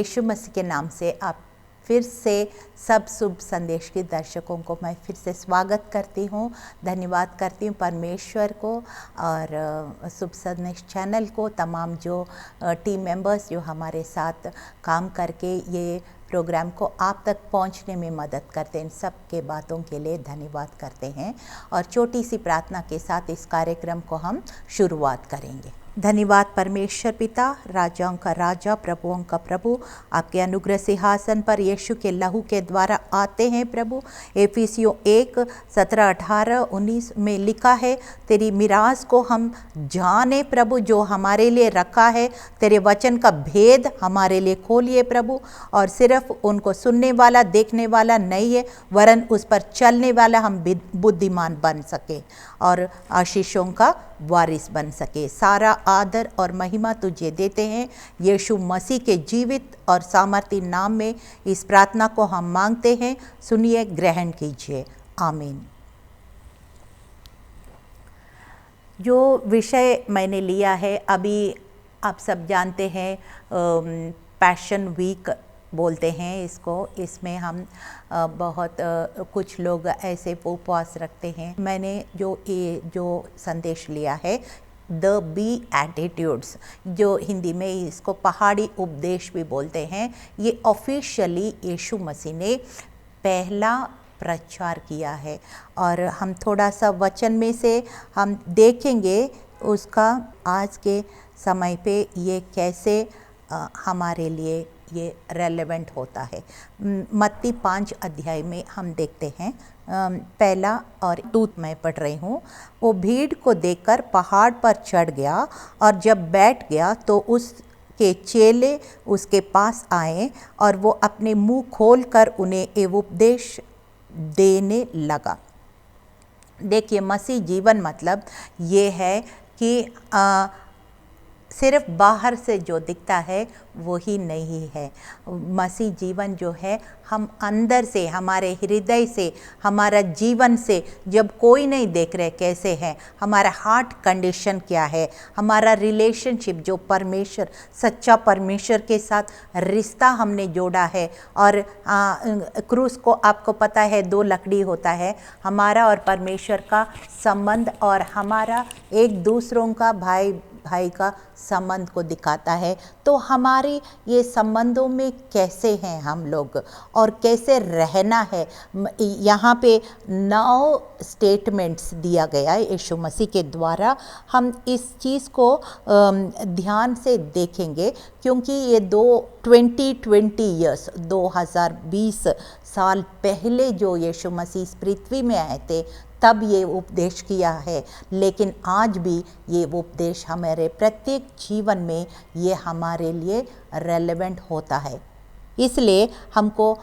यीशु मसीह के नाम से आप फिर से सब शुभ संदेश के दर्शकों को मैं फिर से स्वागत करती हूँ, धन्यवाद करती हूँ परमेश्वर को और शुभ संदेश चैनल को, तमाम जो टीम मेंबर्स जो हमारे साथ काम करके ये प्रोग्राम को आप तक पहुंचने में मदद करते हैं, इन सब के बातों के लिए धन्यवाद करते हैं। और छोटी सी प्रार्थना के साथ इस कार्यक्रम को हम शुरुआत करेंगे। धन्यवाद परमेश्वर पिता, राजाओं का राजा, प्रभुओं का प्रभु, आपके अनुग्रह सिंहासन पर यीशु के लहू के द्वारा आते हैं प्रभु। एफिसियों 1:17-18-19 में लिखा है, तेरी मिरास को हम जाने प्रभु जो हमारे लिए रखा है। तेरे वचन का भेद हमारे लिए खोलिए प्रभु, और सिर्फ उनको सुनने वाला देखने वाला नहीं है, वरन उस पर चलने वाला हम बुद्धिमान बन सके और आशीषों का वारिस बन सके। सारा आदर और महिमा तुझे देते हैं यीशु मसीह के जीवित और सामर्थी नाम में इस प्रार्थना को हम मांगते हैं। सुनिए, ग्रहण कीजिए, आमीन। जो विषय मैंने लिया है, अभी आप सब जानते हैं पैशन वीक बोलते हैं इसको। इसमें हम बहुत कुछ लोग ऐसे उपवास रखते हैं। मैंने जो संदेश लिया है, द बी एटीट्यूड्स, जो हिंदी में इसको पहाड़ी उपदेश भी बोलते हैं, ये ऑफिशियली यीशु मसीह ने पहला प्रचार किया है। और हम थोड़ा सा वचन में से हम देखेंगे उसका आज के समय पे ये कैसे हमारे लिए ये रेलेवेंट होता है। मत्ती 5 अध्याय में हम देखते हैं, पहला और 2 मैं पढ़ रही हूँ। वो भीड़ को देखकर पहाड़ पर चढ़ गया, और जब बैठ गया तो उसके चेले उसके पास आए, और वो अपने मुंह खोलकर उन्हें एवं उपदेश देने लगा। देखिए, मसीह जीवन मतलब ये है कि सिर्फ बाहर से जो दिखता है वो ही नहीं है। मसीह जीवन जो है, हम अंदर से, हमारे हृदय से, हमारा जीवन से, जब कोई नहीं देख रहे कैसे है, हमारा हार्ट कंडीशन क्या है, हमारा रिलेशनशिप जो परमेश्वर, सच्चा परमेश्वर के साथ रिश्ता हमने जोड़ा है। और क्रूस को आपको पता है 2 लकड़ी होता है, हमारा और परमेश्वर का संबंध, और हमारा एक दूसरों का भाई का संबंध को दिखाता है। तो हमारे ये संबंधों में कैसे हैं हम लोग और कैसे रहना है, यहाँ पे 9 स्टेटमेंट्स दिया गया है यीशु मसीह के द्वारा। हम इस चीज़ को ध्यान से देखेंगे, क्योंकि ये 2020 ईयर्स 2020 साल पहले जो यीशु मसीह इस पृथ्वी में आए थे, तब ये उपदेश किया है। लेकिन आज भी ये उपदेश हमारे प्रत्येक जीवन में ये हमारे लिए रेलेवेंट होता है। इसलिए हमको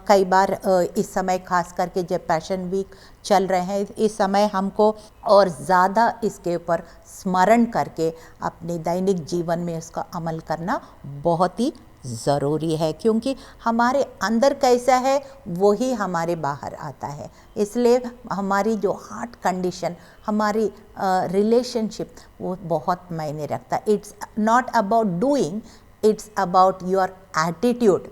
कई बार इस समय, खास करके जब पैशन वीक चल रहे हैं, इस समय हमको और ज़्यादा इसके ऊपर स्मरण करके अपने दैनिक जीवन में उसका अमल करना बहुत ही ज़रूरी है, क्योंकि हमारे अंदर कैसा है वो ही हमारे बाहर आता है। इसलिए हमारी जो हार्ट कंडीशन, हमारी रिलेशनशिप, वो बहुत मायने रखता है। It's not about doing, it's about your attitude.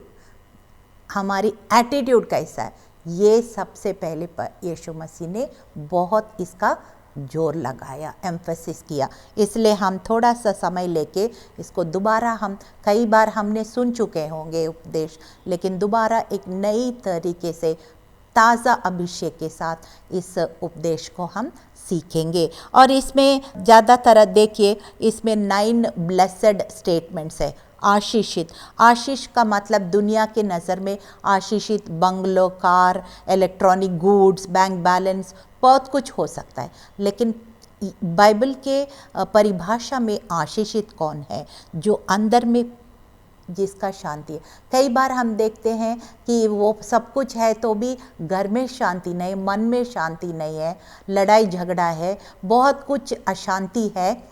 हमारी एटीट्यूड कैसा है, ये सबसे पहले यीशु मसीह ने बहुत इसका जोर लगाया, एम्फेसिस किया। इसलिए हम थोड़ा सा समय लेके इसको दोबारा, हम कई बार हमने सुन चुके होंगे उपदेश, लेकिन दोबारा एक नई तरीके से, ताज़ा अभिषेक के साथ इस उपदेश को हम सीखेंगे। और इसमें ज़्यादातर देखिए, इसमें 9 ब्लेसेड स्टेटमेंट्स है। आशीषित, आशीष का मतलब दुनिया के नज़र में आशीषित bungalow, car, electronic goods, bank balance, बहुत कुछ हो सकता है। लेकिन बाइबल के परिभाषा में आशीषित कौन है? जो अंदर में जिसका शांति है। कई बार हम देखते हैं कि वो सब कुछ है तो भी घर में शांति नहीं, मन में शांति नहीं है, लड़ाई झगड़ा है, बहुत कुछ अशांति है,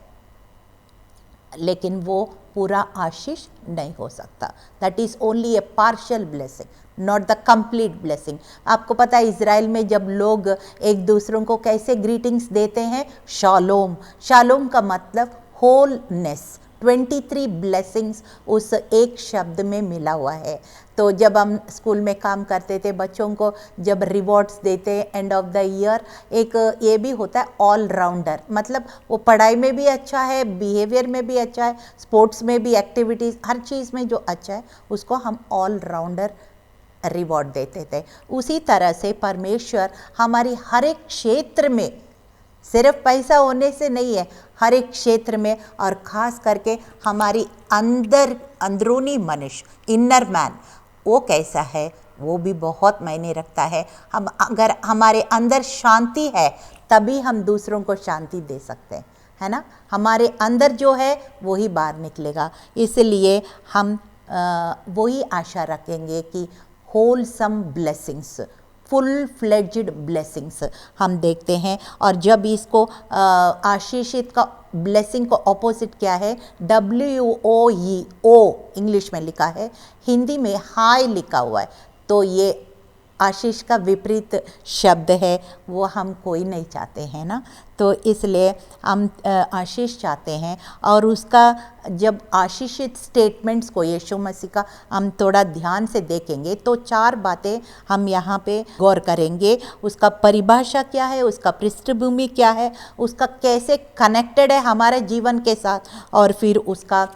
लेकिन वो पूरा आशीष नहीं हो सकता। That is only A partial blessing, not the complete blessing. आपको पता है इज़राइल में जब लोग एक दूसरों को कैसे ग्रीटिंग्स देते हैं, शालोम। शालोम का मतलब होलनेस, 23 ब्लेसिंग्स उस एक शब्द में मिला हुआ है। तो जब हम स्कूल में काम करते थे, बच्चों को जब रिवॉर्ड्स देते एंड ऑफ द ईयर, एक ये भी होता है ऑल राउंडर, मतलब वो पढ़ाई में भी अच्छा है, बिहेवियर में भी अच्छा है, स्पोर्ट्स में भी, एक्टिविटीज़, हर चीज़ में जो अच्छा है उसको हम ऑल राउंडर रिवॉर्ड देते थे। उसी तरह से परमेश्वर हमारी हर एक क्षेत्र में, सिर्फ पैसा होने से नहीं है, हर एक क्षेत्र में, और ख़ास करके हमारी अंदरूनी मनुष्य, इनर मैन, वो कैसा है वो भी बहुत मायने रखता है। हम अगर हमारे अंदर शांति है तभी हम दूसरों को शांति दे सकते हैं, है ना। हमारे अंदर जो है वही बाहर निकलेगा। इसलिए हम वही आशा रखेंगे कि wholesome blessings, full fledged blessings हम देखते हैं। और जब इसको आशीषित का ब्लेसिंग को ऑपोजिट क्या है, WOE, ओ इंग्लिश में लिखा है, हिंदी में हाई लिखा हुआ है, तो ये आशीष का विपरीत शब्द है, वो हम कोई नहीं चाहते हैं ना। तो इसलिए हम आशीष चाहते हैं। और उसका जब आशीषित स्टेटमेंट्स को यीशु मसीह का हम थोड़ा ध्यान से देखेंगे तो 4 बातें हम यहाँ पे गौर करेंगे। उसका परिभाषा क्या है, उसका पृष्ठभूमि क्या है, उसका कैसे कनेक्टेड है हमारे जीवन के साथ, और फिर उसका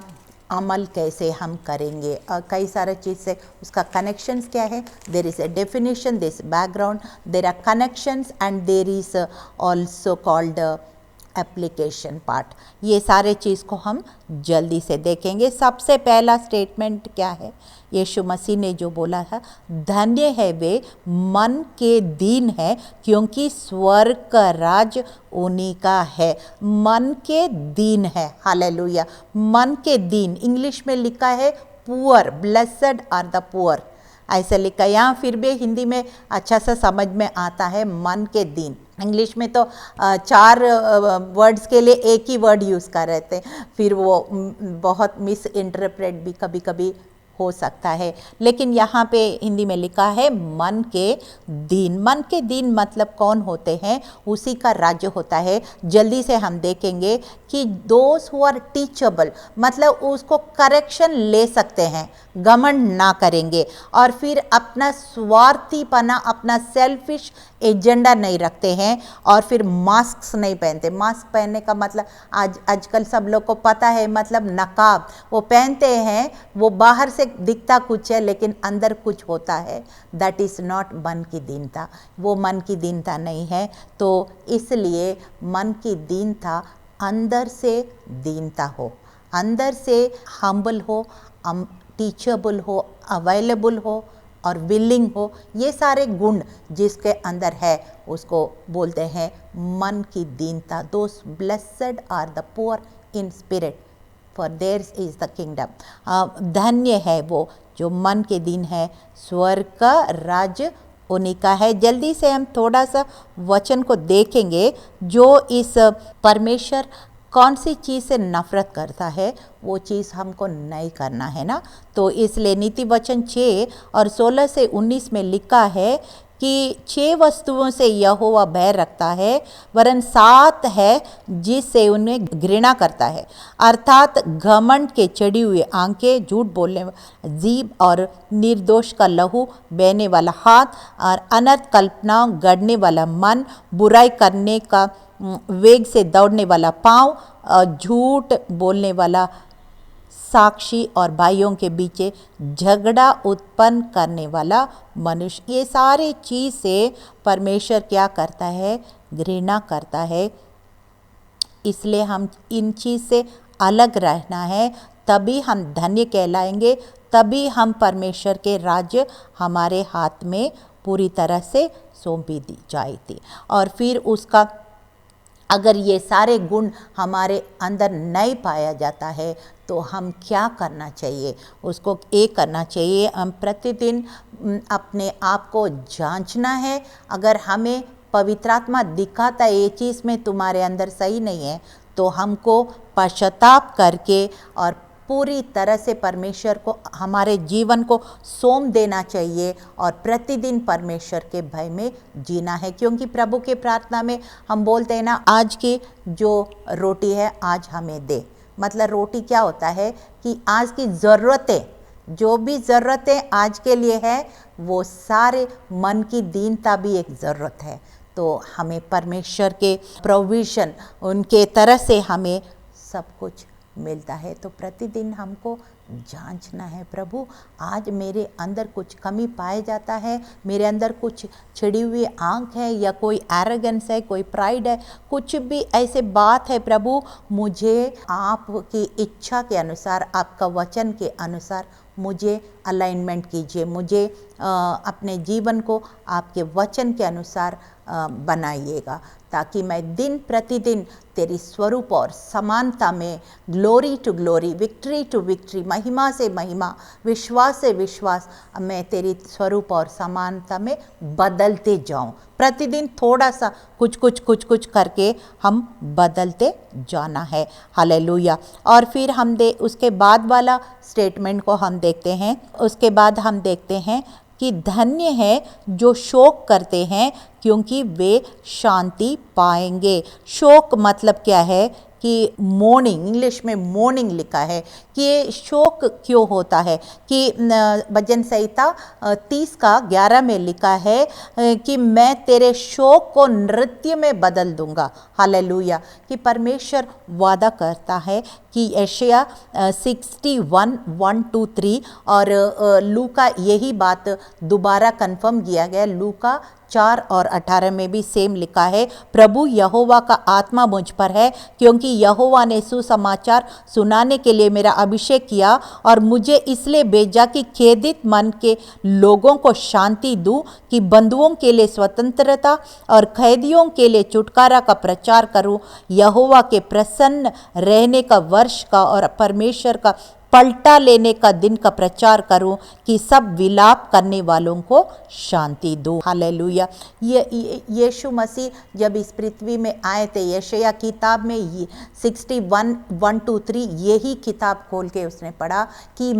अमल कैसे हम करेंगे। कई सारे चीज़ से उसका कनेक्शंस क्या है, there is a definition, this background, there are connections and there is also called application part. ये सारे चीज़ को हम जल्दी से देखेंगे। सबसे पहला स्टेटमेंट क्या है, यीशु मसीह ने जो बोला है, धन्य है वे मन के दीन है क्योंकि स्वर्ग का राज उन्हीं का है। मन के दीन है, हालेलुया। मन के दीन इंग्लिश में लिखा है poor, blessed are the poor, ऐसे लिखा। यहाँ फिर भी हिंदी में अच्छा सा समझ में आता है मन के दीन। इंग्लिश में तो 4 वर्ड्स के लिए एक ही वर्ड यूज़ कर रहे थे, फिर वो बहुत मिस इंटरप्रेट भी कभी कभी हो सकता है। लेकिन यहाँ पे हिंदी में लिखा है मन के दीन। मन के दीन मतलब कौन होते हैं, उसी का राज्य होता है। जल्दी से हम देखेंगे कि दोज हु आर टीचेबल, मतलब उसको करेक्शन ले सकते हैं, घमंड ना करेंगे, और फिर अपना स्वार्थीपना, अपना सेल्फिश एजेंडा नहीं रखते हैं, और फिर मास्क नहीं पहनते। मास्क पहनने का मतलब आजकल सब लोग को पता है, मतलब नकाब वो पहनते हैं, वो बाहर से दिखता कुछ है लेकिन अंदर कुछ होता है। दैट इज़ नॉट मन की दीनता, वो मन की दीनता नहीं है। तो इसलिए मन की दीनता अंदर से दीनता हो, अंदर से हम्बल हो, टीचेबल हो, अवेलेबल हो और विलिंग हो। ये सारे गुण जिसके अंदर है उसको बोलते हैं मन की दीनता। Those blessed are the poor in spirit for theirs is the kingdom. धन्य है वो जो मन के दीन है, स्वर्ग का राज्य उन्हीं का है। जल्दी से हम थोड़ा सा वचन को देखेंगे जो इस परमेश्वर कौन सी चीज़ से नफ़रत करता है, वो चीज़ हमको नहीं करना है ना। तो इसलिए नीति वचन 6 और 16 से 19 में लिखा है कि 6 वस्तुओं से यहोवा भय रखता है, वरन 7 है जिससे उन्हें घृणा करता है, अर्थात घमंड के चढ़ी हुई आंखें, झूठ बोलने वाला जीभ और निर्दोष का लहू बहने वाला हाथ, और अनर्थ कल्पना गढ़ने वाला मन, बुराई करने का वेग से दौड़ने वाला पाँव, झूठ बोलने वाला साक्षी, और भाइयों के बीच झगड़ा उत्पन्न करने वाला मनुष्य। ये सारी चीज़ से परमेश्वर क्या करता है, घृणा करता है। इसलिए हम इन चीज़ से अलग रहना है, तभी हम धन्य कहलाएंगे, तभी हम परमेश्वर के राज्य हमारे हाथ में पूरी तरह से सौंपी दी जाएगी। और फिर उसका अगर ये सारे गुण हमारे अंदर नहीं पाया जाता है तो हम क्या करना चाहिए, उसको एक करना चाहिए, हम प्रतिदिन अपने आप को जांचना है। अगर हमें पवित्र आत्मा दिखाता है ये चीज़ में तुम्हारे अंदर सही नहीं है, तो हमको पश्चाताप करके और पूरी तरह से परमेश्वर को हमारे जीवन को सौंप देना चाहिए और प्रतिदिन परमेश्वर के भय में जीना है। क्योंकि प्रभु के प्रार्थना में हम बोलते हैं ना, आज की जो रोटी है आज हमें दे, मतलब रोटी क्या होता है कि आज की ज़रूरतें, जो भी ज़रूरतें आज के लिए है, वो सारे मन की दीनता भी एक ज़रूरत है। तो हमें परमेश्वर के प्रोविज़न, उनके तरह से हमें सब कुछ मिलता है। तो प्रतिदिन हमको जांचना है, प्रभु आज मेरे अंदर कुछ कमी पाया जाता है, मेरे अंदर कुछ छिड़ी हुई आंख है, या कोई एरोगेंस है, कोई प्राइड है, कुछ भी ऐसे बात है प्रभु, मुझे आपकी इच्छा के अनुसार, आपका वचन के अनुसार मुझे अलाइनमेंट कीजिए, मुझे अपने जीवन को आपके वचन के अनुसार बनाइएगा, ताकि मैं दिन प्रतिदिन तेरी स्वरूप और समानता में, glory to glory, victory to victory, महिमा से महिमा, विश्वास से विश्वास, मैं तेरी स्वरूप और समानता में बदलते जाऊं। प्रतिदिन थोड़ा सा कुछ कुछ कुछ कुछ करके हम बदलते जाना है। हालेलुया। और फिर हम उसके बाद वाला स्टेटमेंट को हम देखते हैं। उसके बाद हम देखते हैं कि धन्य है जो शोक करते हैं, क्योंकि वे शांति पाएंगे। शोक मतलब क्या है कि मोर्निंग, इंग्लिश में मोर्निंग लिखा है कि ये शोक क्यों होता है, कि भजन संहिता 30:11 में लिखा है कि मैं तेरे शोक को नृत्य में बदल दूंगा। हालेलुया। कि परमेश्वर वादा करता है कि यशायाह 61:1-3 और लूका यही बात दोबारा कंफर्म किया गया। लूका 4:18 में भी सेम लिखा है, प्रभु यहोवा का आत्मा मुझ पर है, क्योंकि यहोवा ने सुसमाचार सुनाने के लिए मेरा अभिषेक किया और मुझे इसलिए भेजा कि खेदित मन के लोगों को शांति दूं, कि बंधुओं के लिए स्वतंत्रता और कैदियों के लिए छुटकारा का प्रचार करूं, यहोवा के प्रसन्न रहने का वर्ष का और परमेश्वर का पलटा लेने का दिन का प्रचार करूं, कि सब विलाप करने वालों को शांति दो। हालेलुया। ये यीशु मसीह जब इस पृथ्वी में आए थे, यशायाह किताब में 61:1-3 यही किताब खोल के उसने पढ़ा कि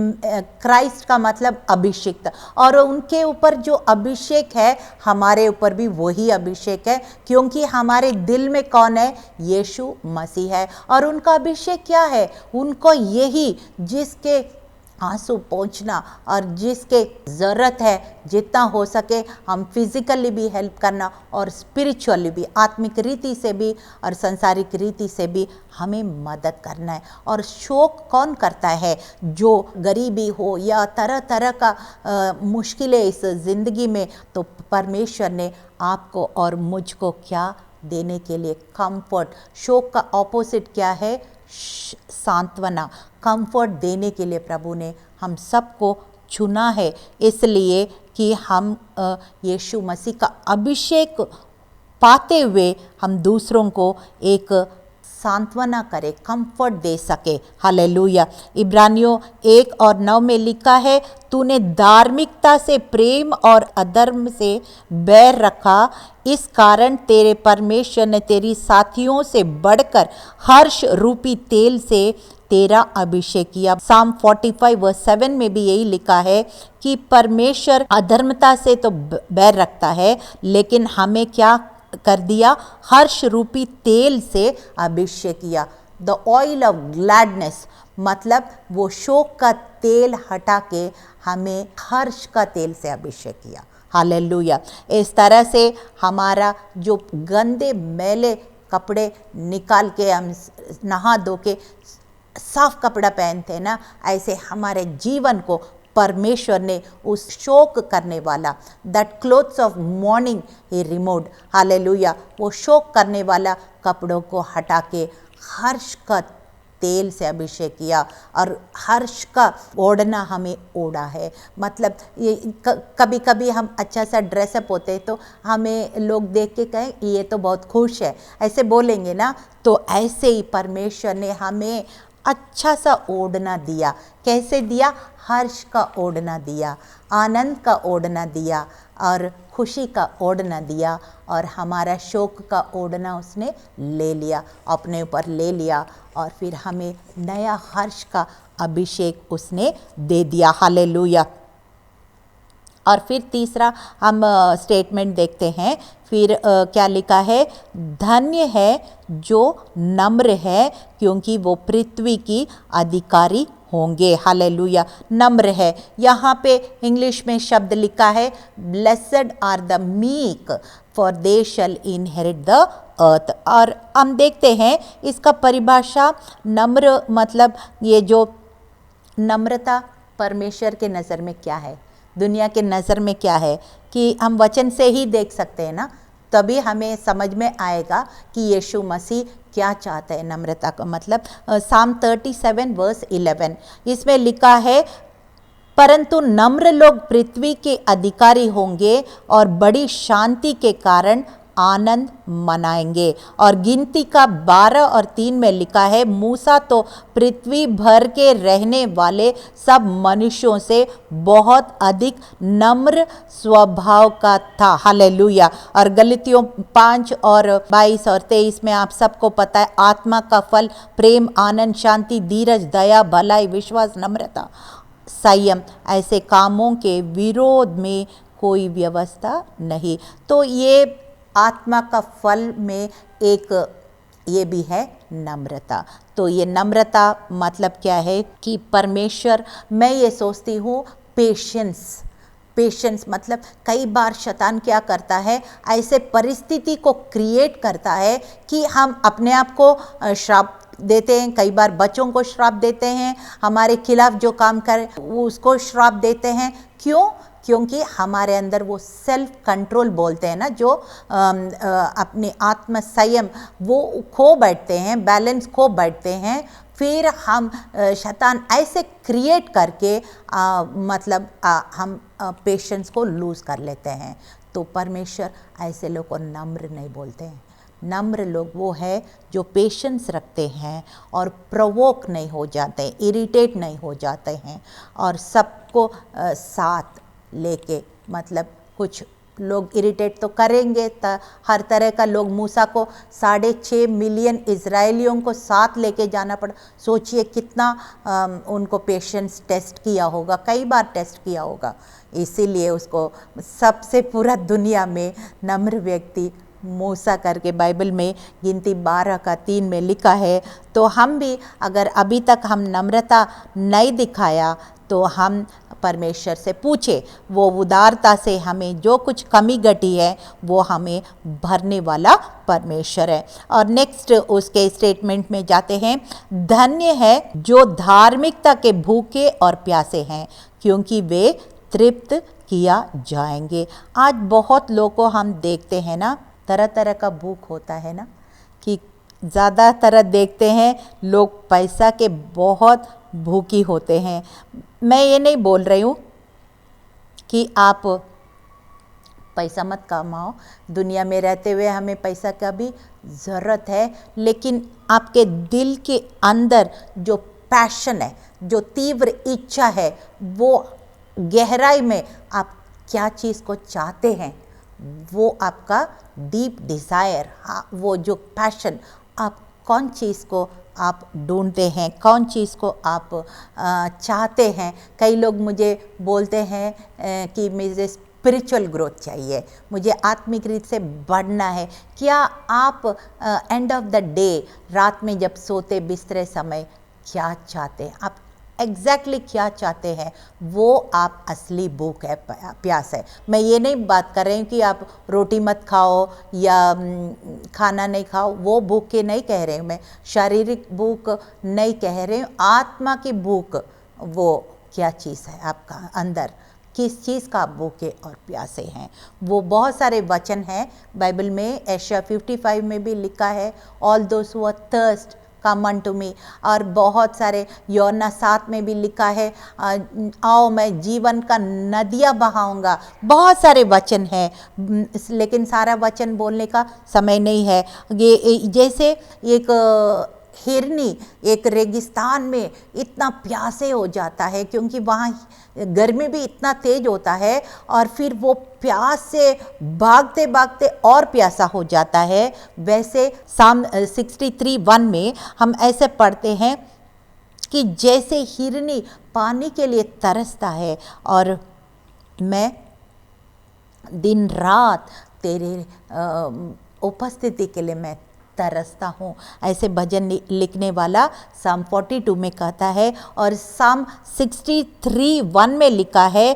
क्राइस्ट का मतलब अभिषिक्त, और उनके ऊपर जो अभिषेक है हमारे ऊपर भी वही अभिषेक है, क्योंकि हमारे दिल में कौन है? यीशु मसीह है। और उनका अभिषेक क्या है? उनको यही, जिसके आंसू पहुंचना और जिसके ज़रूरत है, जितना हो सके हम फिजिकली भी हेल्प करना और स्पिरिचुअली भी, आत्मिक रीति से भी और संसारिक रीति से भी हमें मदद करना है। और शोक कौन करता है? जो गरीबी हो या तरह तरह का मुश्किलें इस ज़िंदगी में, तो परमेश्वर ने आपको और मुझको क्या देने के लिए? कंफर्ट। शोक का ऑपोजिट क्या है? सांत्वना। कंफर्ट देने के लिए प्रभु ने हम सबको चुना है, इसलिए कि हम यीशु मसीह का अभिषेक पाते हुए हम दूसरों को एक सांत्वना करे, कंफर्ट दे सके। हालेलुया। इब्रानियों 1:9 में लिखा है, तूने धार्मिकता से प्रेम और अधर्म से बैर रखा, इस कारण तेरे परमेश्वर ने तेरी साथियों से बढ़कर हर्ष रूपी तेल से तेरा अभिषेक किया। साम 45:7 में भी यही लिखा है कि परमेश्वर अधर्मता से तो बैर रखता है, लेकिन हमें क्या कर दिया? हर्ष रूपी तेल से अभिषेक किया। द ऑयल ऑफ ग्लैडनेस, मतलब वो शोक का तेल हटा के हमें हर्ष का तेल से अभिषेक किया। हालेलुया। इस तरह से हमारा जो गंदे मैले कपड़े निकाल के हम नहा धो के साफ कपड़ा पहनते हैं ना, ऐसे हमारे जीवन को परमेश्वर ने उस शोक करने वाला, that clothes of morning he removed. Hallelujah. वो शोक करने वाला कपड़ों को हटा के हर्ष का तेल से अभिषेक किया, और हर्ष का ओढ़ना हमें ओढ़ा है। मतलब ये कभी कभी हम अच्छा सा ड्रेसअप होते हैं तो हमें लोग देख के कहें ये तो बहुत खुश है, ऐसे बोलेंगे ना। तो ऐसे ही परमेश्वर ने हमें अच्छा सा ओढ़ना दिया। कैसे दिया? हर्ष का ओढ़ना दिया, आनंद का ओढ़ना दिया और खुशी का ओढ़ना दिया, और हमारा शोक का ओढ़ना उसने ले लिया, अपने ऊपर ले लिया, और फिर हमें नया हर्ष का अभिषेक उसने दे दिया। हालेलुया। और फिर तीसरा हम स्टेटमेंट देखते हैं, फिर क्या लिखा है, धन्य है जो नम्र है क्योंकि वो पृथ्वी की अधिकारी होंगे। हालेलुया, नम्र है। यहाँ पे इंग्लिश में शब्द लिखा है, blessed are the meek for they shall inherit the earth. और हम देखते हैं इसका परिभाषा, नम्र मतलब ये जो नम्रता परमेश्वर के नज़र में क्या है, दुनिया के नज़र में क्या है, कि हम वचन से ही देख सकते हैं ना, तभी हमें समझ में आएगा कि यीशु मसीह क्या चाहते हैं नम्रता का मतलब। साम 37 वर्स 11 इसमें लिखा है, परंतु नम्र लोग पृथ्वी के अधिकारी होंगे और बड़ी शांति के कारण आनंद मनाएंगे। और गिनती का 12 और 3 में लिखा है, मूसा तो पृथ्वी भर के रहने वाले सब मनुष्यों से बहुत अधिक नम्र स्वभाव का था। हालेलुया। और गलतियों 5 और 22 और 23 में आप सबको पता है, आत्मा का फल प्रेम, आनंद, शांति, धीरज, दया, भलाई, विश्वास, नम्रता, संयम, ऐसे कामों के विरोध में कोई व्यवस्था नहीं। तो ये आत्मा का फल में एक ये भी है नम्रता। तो ये नम्रता मतलब क्या है कि परमेश्वर, मैं ये सोचती हूँ पेशेंस मतलब कई बार शैतान क्या करता है, ऐसे परिस्थिति को क्रिएट करता है कि हम अपने आप को श्राप देते हैं, कई बार बच्चों को श्राप देते हैं, हमारे खिलाफ जो काम करे उसको श्राप देते हैं। क्यों? क्योंकि हमारे अंदर वो सेल्फ कंट्रोल बोलते हैं ना, जो अपने आत्म संयम वो खो बैठते हैं, बैलेंस खो बैठते हैं। फिर हम शैतान ऐसे क्रिएट करके हम पेशेंस को लूज़ कर लेते हैं। तो परमेश्वर ऐसे लोग को नम्र नहीं बोलते हैं। नम्र लोग वो है जो पेशेंस रखते हैं और प्रोवोक नहीं हो जाते, इरिटेट नहीं हो जाते हैं, और सबको साथ लेके, मतलब कुछ लोग इरिटेट तो करेंगे, हर तरह का लोग, मूसा को 6.5 मिलियन इजरायलियों को साथ लेके जाना पड़ा। सोचिए कितना उनको पेशेंस टेस्ट किया होगा, कई बार टेस्ट किया होगा। इसीलिए उसको सबसे पूरा दुनिया में नम्र व्यक्ति मूसा करके बाइबल में गिनती 12 का 3 में लिखा है। तो हम भी अगर अभी तक हम नम्रता नहीं दिखाया तो हम परमेश्वर से पूछे, वो उदारता से हमें जो कुछ कमी घटी है वो हमें भरने वाला परमेश्वर है। और नेक्स्ट उसके स्टेटमेंट में जाते हैं, धन्य है जो धार्मिकता के भूखे और प्यासे हैं क्योंकि वे तृप्त किया जाएंगे। आज बहुत लोगों को हम देखते हैं ना, तरह तरह का भूख होता है ना, कि ज़्यादातर देखते हैं लोग पैसा के बहुत भूखी होते हैं। मैं ये नहीं बोल रही हूँ कि आप पैसा मत कमाओ, दुनिया में रहते हुए हमें पैसा का भी ज़रूरत है, लेकिन आपके दिल के अंदर जो पैशन है, जो तीव्र इच्छा है, वो गहराई में आप क्या चीज़ को चाहते हैं, वो आपका डीप डिज़ायर, वो जो पैशन, आप कौन चीज़ को आप ढूंढते हैं, कौन चीज़ को आप चाहते हैं। कई लोग मुझे बोलते हैं कि मुझे स्पिरिचुअल ग्रोथ चाहिए, मुझे आत्मिक रीत से बढ़ना है। क्या आप एंड ऑफ द डे, रात में जब सोते बिस्तरे समय, क्या चाहते हैं आप, एग्जैक्टली क्या चाहते हैं, वो आप असली भूख है, प्यास है। मैं ये नहीं बात कर रही हूँ कि आप रोटी मत खाओ या खाना नहीं खाओ, वो भूख के नहीं कह रही हूँ मैं, शारीरिक भूख नहीं कह रही हूँ, आत्मा की भूख। वो क्या चीज़ है आपका अंदर, किस चीज़ का आप भूखे और प्यासे हैं। वो बहुत सारे वचन हैं बाइबल में, यशायाह 55 में भी लिखा है, all those who are thirst come unto me. और बहुत सारे यूहन्ना 7 में भी लिखा है, आओ मैं जीवन का नदियाँ बहाऊंगा। बहुत सारे वचन हैं, लेकिन सारा वचन बोलने का समय नहीं है। ये जैसे एक हिरनी एक रेगिस्तान में इतना प्यासे हो जाता है क्योंकि वहाँ गर्मी भी इतना तेज होता है, और फिर वो प्यास से भागते भागते और प्यासा हो जाता है। वैसे साम 63:1 में हम ऐसे पढ़ते हैं कि जैसे हिरनी पानी के लिए तरसता है और मैं दिन रात तेरे उपस्थिति के लिए मैं तरसता हूँ, ऐसे भजन लिखने वाला साम 42 में कहता है। और साम 63:1 में लिखा है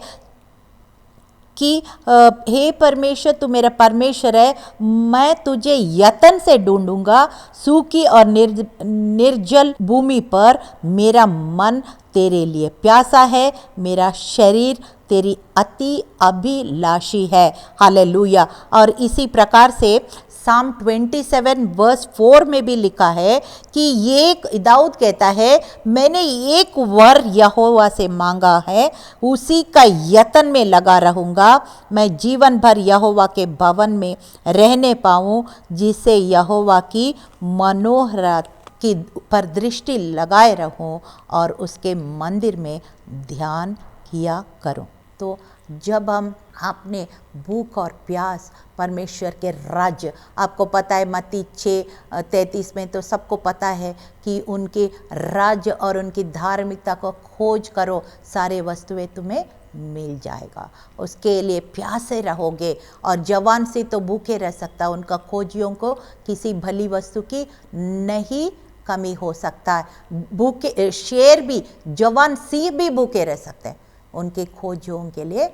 कि हे परमेश्वर तू मेरा परमेश्वर है, मैं तुझे यत्न से ढूंढूंगा, सूखी और निर्जल भूमि पर मेरा मन तेरे लिए प्यासा है, मेरा शरीर तेरी अति अभिलाषी है। हालेलुया। और इसी प्रकार से साम 27:4 में भी लिखा है कि ये दाऊद कहता है, मैंने एक वर यहोवा से मांगा है, उसी का यत्न में लगा रहूँगा, मैं जीवन भर यहोवा के भवन में रहने पाऊँ, जिससे यहोवा की मनोहरता की पर दृष्टि लगाए रहूं और उसके मंदिर में ध्यान किया करूं। तो जब हम अपने भूख और प्यास परमेश्वर के राज्य, आपको पता है मत्ती 6:33 में तो सबको पता है कि उनके राज्य और उनकी धार्मिकता को खोज करो, सारे वस्तुएं तुम्हें मिल जाएगा। उसके लिए प्यासे रहोगे। और जवान से तो भूखे रह सकता, उनका खोजियों को किसी भली वस्तु की नहीं कमी हो सकता है। भूखे शेर भी, जवान सिंह भी भूखे रह सकते हैं, उनके खोजियों के लिए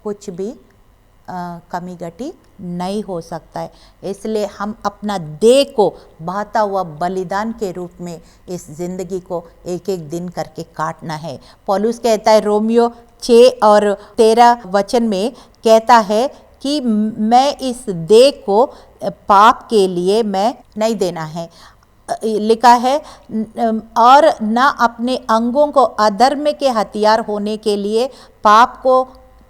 कुछ भी कमी घटी नहीं हो सकता है। इसलिए हम अपना देह को बहता हुआ बलिदान के रूप में इस जिंदगी को एक एक दिन करके काटना है। पौलुस कहता है रोमियो 6:13 में कहता है कि मैं इस देह को पाप के लिए मैं नहीं देना है, लिखा है, और न अपने अंगों को अधर्म के हथियार होने के लिए पाप को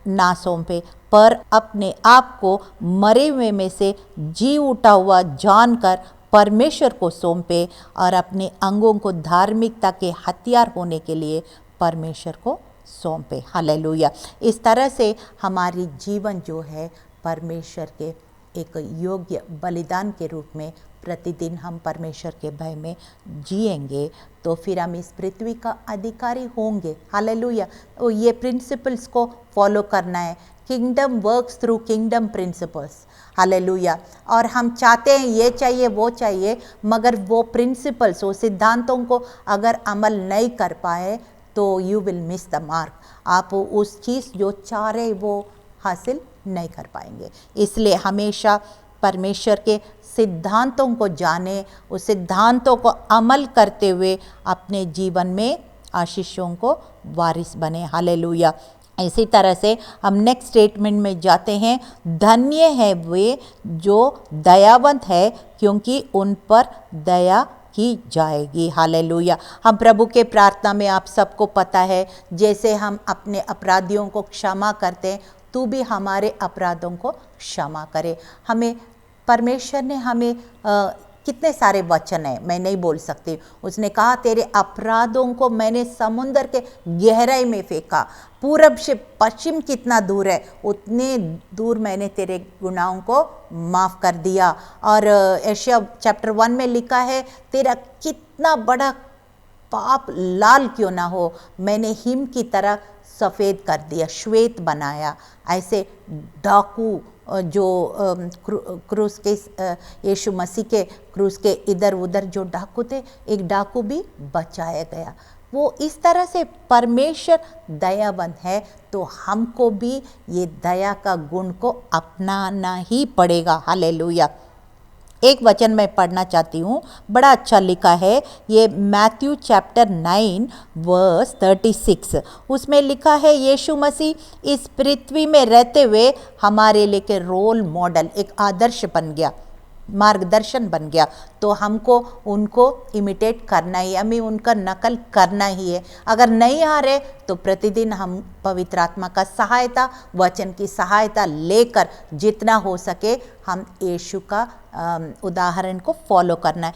ना सौंपे, पर अपने आप को मरे हुए में से जी उठा हुआ जानकर परमेश्वर को सौंपे और अपने अंगों को धार्मिकता के हथियार होने के लिए परमेश्वर को सौंपे। हालेलुया। इस तरह से हमारी जीवन जो है परमेश्वर के एक योग्य बलिदान के रूप में प्रतिदिन हम परमेश्वर के भय में जिएंगे, तो फिर हम इस पृथ्वी का अधिकारी होंगे। हालेलुया। तो ये प्रिंसिपल्स को फॉलो करना है। Kingdom works through kingdom principles. Hallelujah. और हम चाहते हैं ये चाहिए वो चाहिए, मगर वो प्रिंसिपल्स, वो सिद्धांतों को अगर अमल नहीं कर पाए तो you will miss the mark. आप उस चीज़ जो चाह रहे वो हासिल नहीं कर पाएंगे। इसलिए हमेशा परमेश्वर के सिद्धांतों को जाने, उस सिद्धांतों को अमल करते हुए अपने जीवन में आशीषों को वारिस बने। हालेलुया। इसी तरह से हम नेक्स्ट स्टेटमेंट में जाते हैं, धन्य है वे जो दयावंत है, क्योंकि उन पर दया की जाएगी। हालेलुया। हम प्रभु के प्रार्थना में, आप सबको पता है, जैसे हम अपने अपराधियों को क्षमा करते हैं, तू भी हमारे अपराधों को क्षमा करे। हमें परमेश्वर ने हमें कितने सारे वचन हैं, मैं नहीं बोल सकती। उसने कहा तेरे अपराधों को मैंने समुद्र के गहराई में फेंका, पूरब से पश्चिम कितना दूर है उतने दूर मैंने तेरे गुनाहों को माफ़ कर दिया। और यशायाह चैप्टर 1 में लिखा है, तेरा कितना बड़ा पाप लाल क्यों ना हो, मैंने हिम की तरह सफ़ेद कर दिया, श्वेत बनाया। ऐसे डाकू जो क्रूस के, यीशु मसीह के क्रूस के इधर उधर जो डाकू थे, एक डाकू भी बचाया गया। वो इस तरह से परमेश्वर दयावंत है, तो हमको भी ये दया का गुण को अपनाना ही पड़ेगा। हालेलुया। एक वचन मैं पढ़ना चाहती हूँ, बड़ा अच्छा लिखा है, ये मैथ्यू चैप्टर 9:36। उसमें लिखा है, यीशु मसीह इस पृथ्वी में रहते हुए हमारे लिए के रोल मॉडल, एक आदर्श बन गया, मार्गदर्शन बन गया। तो हमको उनको इमिटेट करना ही, हमें उनका नकल करना ही है। अगर नहीं आ रहे तो प्रतिदिन हम पवित्र आत्मा का सहायता, वचन की सहायता लेकर जितना हो सके हम यीशु का उदाहरण को फॉलो करना है।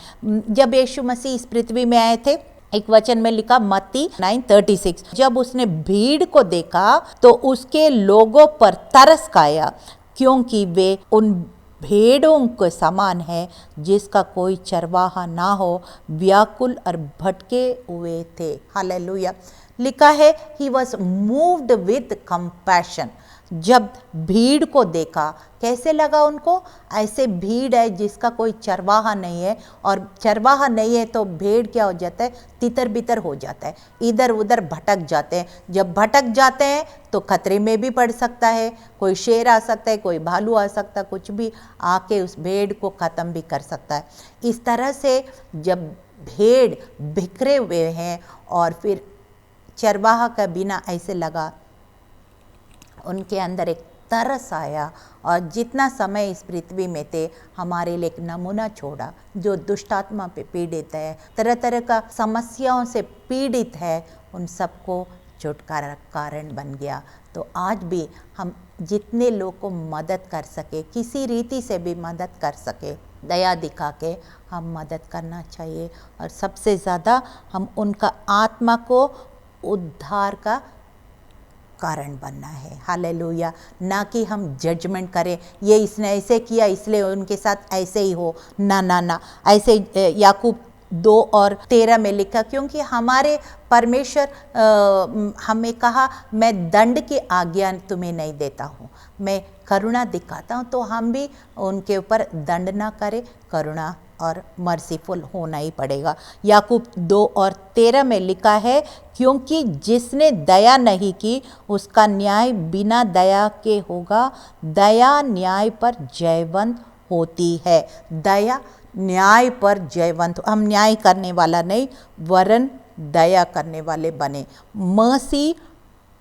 जब यीशु मसीह इस पृथ्वी में आए थे, एक वचन में लिखा मत्ती 9:36, जब उसने भीड़ को देखा तो उसके लोगों पर तरस खाया, क्योंकि वे उन भेड़ों के समान है जिसका कोई चरवाहा ना हो, व्याकुल और भटके हुए थे। हालेलुया। लिखा है he was moved with compassion. जब भीड़ को देखा कैसे लगा उनको, ऐसे भीड़ है जिसका कोई चरवाहा नहीं है, और चरवाहा नहीं है तो भेड़ क्या हो जाता है, तितर बितर हो जाता है, इधर उधर भटक जाते हैं। जब भटक जाते हैं तो खतरे में भी पड़ सकता है, कोई शेर आ सकता है, कोई भालू आ सकता है, कुछ भी आके उस भेड़ को ख़त्म भी कर सकता है। इस तरह से जब भेड़ बिखरे हुए हैं और फिर चरवाहा का बिना ऐसे लगा, उनके अंदर एक तरस आया और जितना समय इस पृथ्वी में थे हमारे लिए एक नमूना छोड़ा। जो दुष्टात्मा पे पीड़ित है, तरह तरह का समस्याओं से पीड़ित है, उन सबको छुटकारा कारण बन गया। तो आज भी हम जितने लोग को मदद कर सके, किसी रीति से भी मदद कर सके, दया दिखा के हम मदद करना चाहिए। और सबसे ज़्यादा हम उनका आत्मा को उद्धार का कारण बनना है। हालेलुया। ना कि हम जजमेंट करें, ये इसने ऐसे किया इसलिए उनके साथ ऐसे ही हो, ना ना ना। ऐसे याकूब 2:13 में लिखा, क्योंकि हमारे परमेश्वर हमें कहा मैं दंड की आज्ञा तुम्हें नहीं देता हूँ, मैं करुणा दिखाता हूँ। तो हम भी उनके ऊपर दंड ना करें, करुणा और मर्सीफुल होना ही पड़ेगा। याकूब 2:13 में लिखा है, क्योंकि जिसने दया नहीं की उसका न्याय बिना दया के होगा, दया न्याय पर जयवंत होती है। दया न्याय पर जयवंत, हम न्याय करने वाला नहीं वरन दया करने वाले बने। Mercy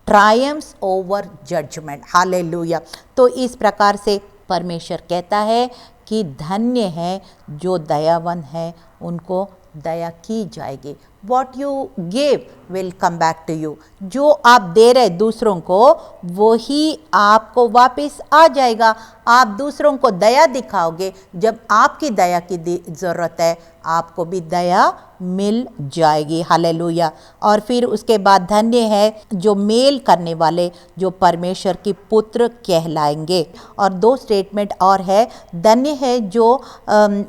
triumphs over judgement. Hallelujah. तो इस प्रकार से परमेश्वर कहता है कि धन्य है जो दयावान है, उनको दया की जाएगी। What you give will come back to you. जो आप दे रहे दूसरों को वही आपको वापस आ जाएगा। आप दूसरों को दया दिखाओगे, जब आपकी दया की ज़रूरत है आपको भी दया मिल जाएगी। हालेलुया। और फिर उसके बाद धन्य है जो मेल करने वाले, जो परमेश्वर की पुत्र कहलाएंगे। और 2 स्टेटमेंट और है, धन्य है जो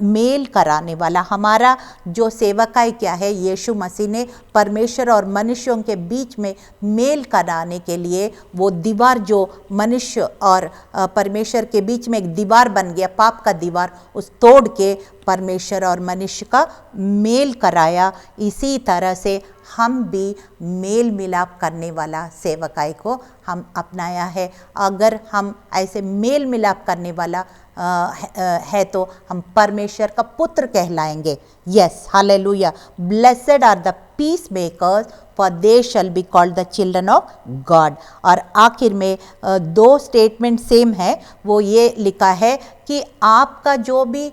मेल कराने वाला। हमारा जो सेवकाई क्या है, यीशु मसीह ने परमेश्वर और मनुष्यों के बीच में मेल कराने के लिए वो दीवार जो मनुष्य और परमेश्वर के बीच में एक दीवार बन गया, पाप का दीवार, उस तोड़ के परमेश्वर और मनुष्य का मेल कराया। इसी तरह से हम भी मेल मिलाप करने वाला सेवकाई को हम अपनाया है। अगर हम ऐसे मेल मिलाप करने वाला है तो हम परमेश्वर का पुत्र कहलाएंगे। Yes, hallelujah. Blessed are the peacemakers for they shall be called the children of God. और आखिर में 2 स्टेटमेंट सेम है, वो ये लिखा है कि आपका जो भी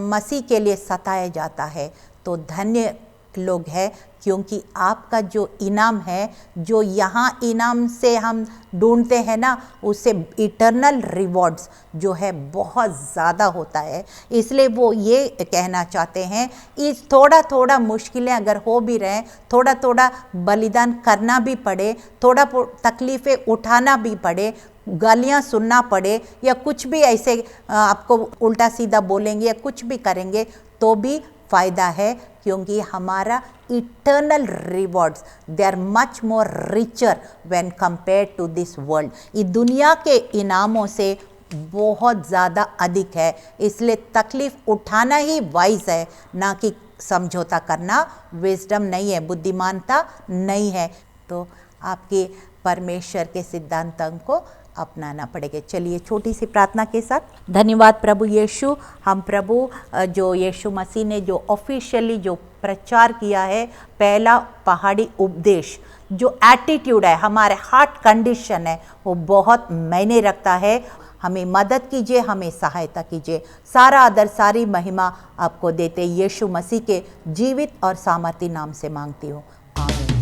मसीह के लिए सताया जाता है तो धन्य लोग हैं, क्योंकि आपका जो इनाम है, जो यहाँ इनाम से हम ढूंढते हैं ना, उससे इटर्नल रिवॉर्ड्स जो है बहुत ज़्यादा होता है। इसलिए वो ये कहना चाहते हैं, इस थोड़ा थोड़ा मुश्किलें अगर हो भी रहें, थोड़ा थोड़ा बलिदान करना भी पड़े, थोड़ा तकलीफ़ें उठाना भी पड़े, गालियाँ सुनना पड़े, या कुछ भी ऐसे आपको उल्टा सीधा बोलेंगे या कुछ भी करेंगे तो भी फ़ायदा है, क्योंकि हमारा eternal rewards they are much more richer when compare to this world. ये दुनिया के इनामों से बहुत ज़्यादा अधिक है। इसलिए तकलीफ़ उठाना ही वाइज है, ना कि समझौता करना विजडम नहीं है, बुद्धिमानता नहीं है। तो आपके परमेश्वर के सिद्धांतों को अपनाना पड़ेगा। चलिए छोटी सी प्रार्थना के साथ। धन्यवाद प्रभु यीशु, हम प्रभु जो यीशु मसीह ने जो ऑफिशियली जो प्रचार किया है, पहला पहाड़ी उपदेश, जो एटीट्यूड है, हमारे हार्ट कंडीशन है, वो बहुत मायने रखता है। हमें मदद कीजिए, हमें सहायता कीजिए। सारा आदर सारी महिमा आपको देते यीशु मसीह के जीवित और सामर्थी नाम से मांगती हूँ, आमीन।